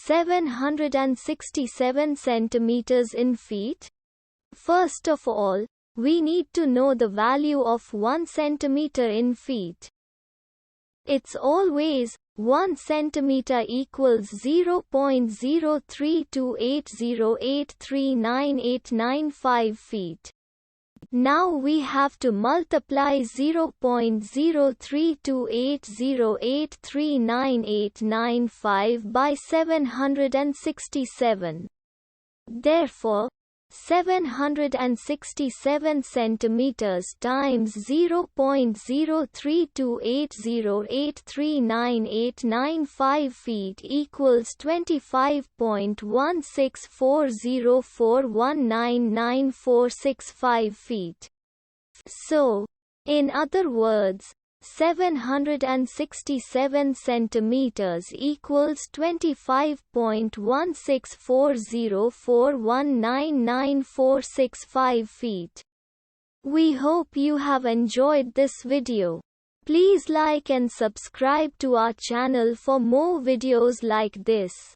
767 centimeters in feet? First of all, we need to know the value of 1 centimeter in feet. It's always 1 centimeter equals 0.03280839895 feet. Now we have to multiply 0.03280839895 by 767. Therefore, 767 centimeters times 0.03280839895 feet equals 25.164041999465 feet. So, in other words, 767 centimeters equals 25.164041999465 feet. We hope you have enjoyed this video. Please like and subscribe to our channel for more videos like this.